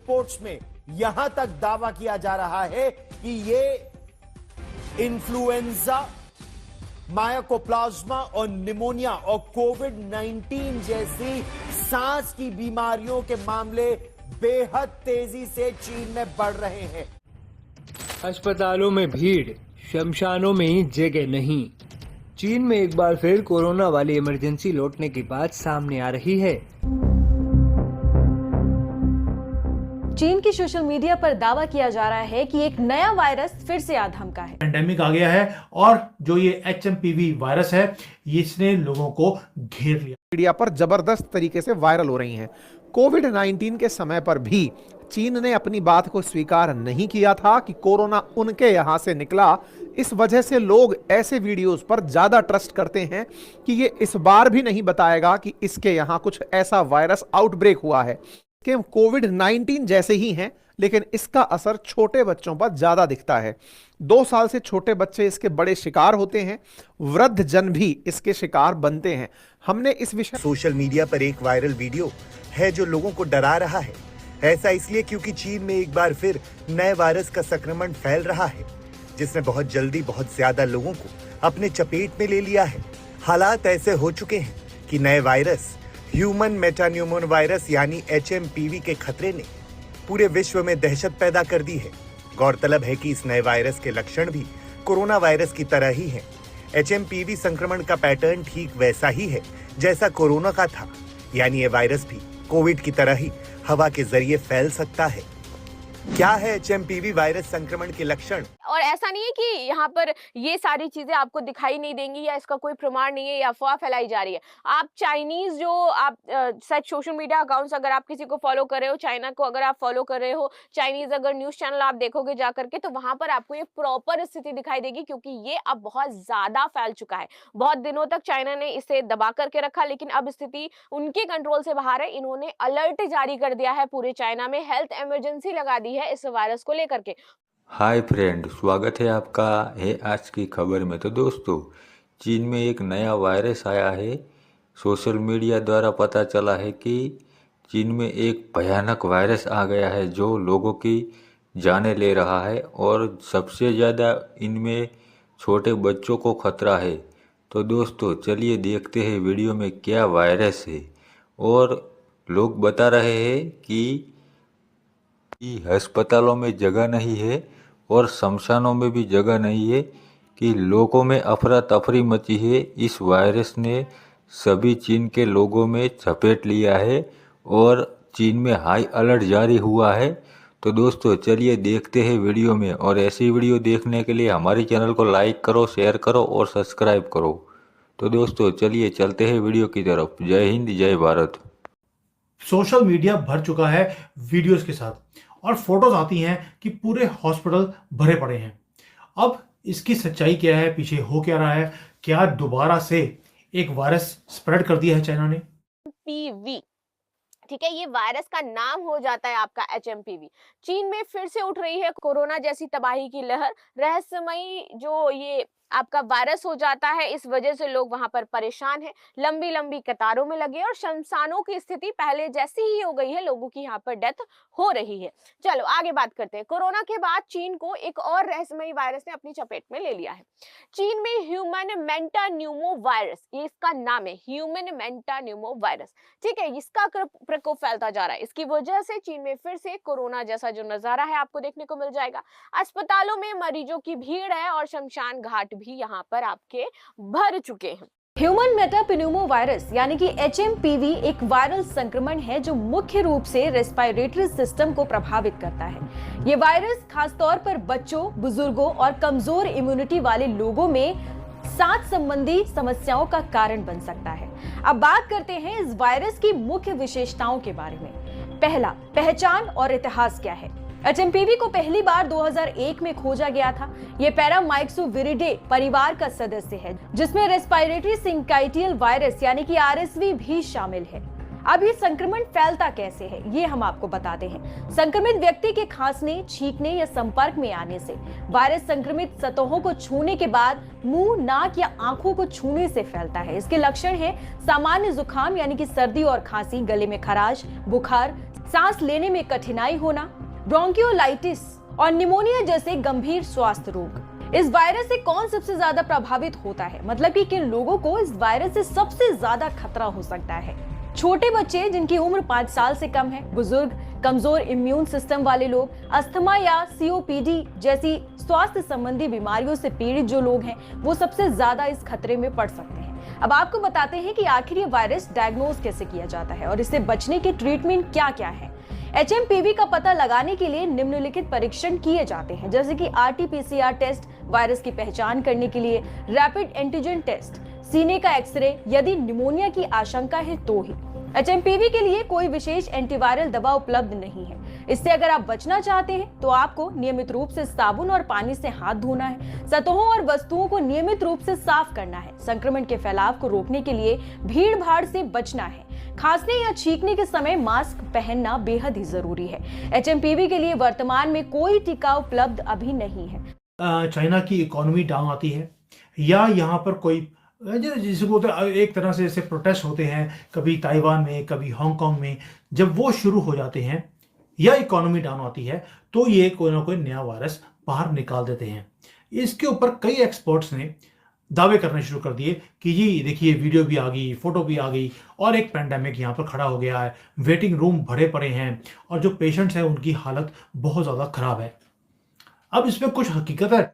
Reports में यहां तक दावा किया जा रहा है कि ये इन्फ्लुएंजा, मायोकोप्लाज्मा और निमोनिया और कोविड-19 जैसी सांस की बीमारियों के मामले बेहद तेजी से चीन में बढ़ रहे हैं। अस्पतालों में भीड़, शमशानों में ही जगह नहीं। चीन में एक बार फिर कोरोना वाली इमरजेंसी लौटने की बात सामने आ रही है। चीन की सोशल मीडिया पर दावा किया जा रहा है कि एक नया वायरस फिर से आ धमका है। पेंडेमिक आ गया है और जो ये HMPV वायरस है इसने लोगों को घेर लिया। मीडिया पर जबरदस्त तरीके से वायरल हो रही हैं। कोविड-19 के समय पर भी चीन ने अपनी बात को स्वीकार नहीं किया था कि कोरोना उनके यहां से निकला। इस वजह से लोग ऐसे वीडियोस पर ज्यादा ट्रस्ट करते हैं कि ये इस बार भी नहीं बताएगा कि इसके यहां कुछ ऐसा वायरस आउटब्रेक हुआ है कि कोविड-19 जैसे ही हैं, लेकिन इसका असर छोटे बच्चों पर ज्यादा दिखता है। 2 साल से छोटे बच्चे इसके बड़े शिकार होते हैं, वृद्ध जन भी इसके शिकार बनते हैं। हमने इस विषय सोशल मीडिया पर एक वायरल वीडियो है जो लोगों को डरा रहा है। ऐसा इसलिए क्योंकि चीन में एक बार फिर नए वायरस का संक्रमण फैल रहा है, जिसने बहुत जल्दी बहुत ज्यादा लोगों को अपने चपेट में ले लिया है। हालात ऐसे हो चुके हैं कि नए वायरस ह्यूमन मेटान्यूमोन वायरस यानी HMPV के खतरे ने पूरे विश्व में दहशत पैदा कर दी है। गौरतलब है कि इस नए वायरस के लक्षण भी कोरोना वायरस की तरह ही हैं। HMPV संक्रमण का पैटर्न ठीक वैसा ही है जैसा कोरोना का था, यानी ये वायरस भी कोविड की तरह ही हवा के जरिए फैल सकता है। क्या है HMPV वायरस संक्रमण के लक्षण? और ऐसा नहीं है कि यहाँ पर ये सारी चीजें आपको दिखाई नहीं देंगी या इसका कोई प्रमाण नहीं है या अफवाह फैलाई जा रही है। आप चाइनीज जो आप सच सोशल मीडिया अकाउंट्स अगर आप किसी को फॉलो कर रहे हो, चाइना को अगर आप फॉलो कर रहे हो, चाइनीज अगर न्यूज चैनल आप देखोगे जा करके, तो वहां पर आपको ये प्रॉपर स्थिति दिखाई देगी, क्योंकि ये अब बहुत ज्यादा फैल चुका है। बहुत दिनों तक चाइना ने इसे दबा करके रखा, लेकिन अब स्थिति उनके कंट्रोल से बाहर है। इन्होंने अलर्ट जारी कर दिया है, पूरे चाइना में हेल्थ इमरजेंसी लगा दी है इस वायरस को लेकर के। हाय फ्रेंड, स्वागत है आपका है आज की खबर में। तो दोस्तों, चीन में एक नया वायरस आया है। सोशल मीडिया द्वारा पता चला है कि चीन में एक भयानक वायरस आ गया है जो लोगों की जानें ले रहा है और सबसे ज़्यादा इनमें छोटे बच्चों को खतरा है। तो दोस्तों, चलिए देखते हैं वीडियो में क्या वायरस है। और लोग बता रहे हैं कि अस्पतालों में जगह नहीं है और शमशानों में भी जगह नहीं है, कि लोगों में अफरा तफरी मची है। इस वायरस ने सभी चीन के लोगों में चपेट लिया है और चीन में हाई अलर्ट जारी हुआ है। तो दोस्तों, चलिए देखते हैं वीडियो में। और ऐसी वीडियो देखने के लिए हमारे चैनल को लाइक करो, शेयर करो और सब्सक्राइब करो। तो दोस्तों, चलिए चलते हैं वीडियो की तरफ। जय हिंद, जय भारत। सोशल मीडिया भर चुका है वीडियोस के साथ और फोटोज आती हैं कि पूरे हॉस्पिटल भरे पड़े हैं। अब इसकी सच्चाई क्या है, पीछे हो क्या रहा है? क्या दोबारा से एक वायरस स्प्रेड कर दिया है चाइना ने? HMPV, ठीक है, ये वायरस का नाम हो जाता है आपका HMPV। चीन में फिर से उठ रही है कोरोना जैसी तबाही की लहर। रहस्यमयी जो ये आपका वायरस हो जाता है, इस वजह से लोग वहां पर परेशान हैं, लंबी लंबी कतारों में लगे और शमशानों की स्थिति पहले जैसी ही हो गई है। लोगों की यहाँ पर डेथ हो रही है। चलो आगे बात करते हैं। कोरोना के बाद चीन को एक और रहस्यमयी वायरस ने अपनी चपेट में ले लिया है। चीन में ह्यूमन मेटान्यूमो वायरस, ये इसका नाम है, ह्यूमन मेटान्यूमो वायरस, ठीक है। इसका प्रकोप फैलता जा रहा है। इसकी वजह से चीन में फिर से कोरोना जैसा जो नजारा है आपको देखने को मिल जाएगा। अस्पतालों में मरीजों की भीड़ है और शमशान घाट भी यहाँ पर आपके भर चुके हैं। ह्यूमन मेटापेन्यूमो वायरस यानी कि HMPV एक वायरल संक्रमण है जो मुख्य रूप से रेस्पिरेटरी सिस्टम को प्रभावित करता है। ये वायरस खासतौर पर बच्चों, बुजुर्गों और कमजोर इम्यूनिटी वाले लोगों में सांस संबंधी समस्याओं का कारण बन सकता है। अब बात करते हैं इस वायरस की मुख्य विशेषताओं के बारे में। पहला, पहचान और इतिहास क्या है। HMPV को पहली बार 2001 में खोजा गया था। ये पैरामाइक्सोविरिडे परिवार का सदस्य है, जिसमें रेस्पिरेटरी सिंकाइटियल वायरस यानी कि RSV भी शामिल है। अब ये संक्रमण फैलता कैसे है, ये हम आपको बताते हैं। संक्रमित व्यक्ति के खांसने, छींकने या संपर्क में आने से, वायरस संक्रमित सतहों को छूने के बाद मुंह, नाक या आंखों को छूने से फैलता है। इसके लक्षण है सामान्य जुकाम यानी कि सर्दी और खांसी, गले में खराश, बुखार, सांस लेने में कठिनाई होना, ब्रोंकियोलाइटिस और निमोनिया जैसे गंभीर स्वास्थ्य रोग। इस वायरस से कौन सबसे ज्यादा प्रभावित होता है, मतलब कि किन लोगों को इस वायरस से सबसे ज्यादा खतरा हो सकता है? छोटे बच्चे जिनकी उम्र 5 साल से कम है, बुजुर्ग, कमजोर इम्यून सिस्टम वाले लोग, अस्थमा या सीओपीडी जैसी स्वास्थ्य संबंधी बीमारियों से पीड़ित जो लोग हैं, वो सबसे ज्यादा इस खतरे में पड़ सकते हैं। अब आपको बताते हैं कि आखिर ये वायरस डायग्नोज कैसे किया जाता है और इससे बचने के ट्रीटमेंट क्या क्या है। HMPV का पता लगाने के लिए निम्नलिखित परीक्षण किए जाते हैं, जैसे कि RT-PCR टेस्ट, वायरस की पहचान करने के लिए रैपिड एंटीजन टेस्ट, सीने का एक्सरे, यदि निमोनिया की आशंका है तो ही। HMPV के लिए कोई विशेष एंटीवायरल दवा उपलब्ध नहीं है। इससे अगर आप बचना चाहते हैं तो आपको नियमित रूप से साबुन और पानी से हाथ धोना है, सतहों और वस्तुओं को नियमित रूप से साफ करना है, संक्रमण के फैलाव को रोकने के लिए भीड़ भाड़ से बचना है, खांसने या छींकने के समय मास्क पहनना बेहद ही जरूरी है। HMPV के लिए वर्तमान में कोई टीका उपलब्ध अभी नहीं है। चाइना की इकोनॉमी डाउन आती है या यहाँ पर कोई जिसको एक तरह से जैसे प्रोटेस्ट होते हैं कभी ताइवान में, कभी हांगकांग में, जब वो शुरू हो जाते हैं या इकोनॉमी डाउन आती है तो ये कोई ना कोई नया वायरस बाहर निकाल देते हैं। इसके ऊपर कई एक्सपर्ट्स ने दावे करने शुरू कर दिए कि जी देखिए वीडियो भी आ गई, फोटो भी आ गई और एक पैंडेमिक यहाँ पर खड़ा हो गया है, वेटिंग रूम भरे पड़े हैं और जो पेशेंट्स हैं उनकी हालत बहुत ज़्यादा खराब है। अब इसमें कुछ हकीकत है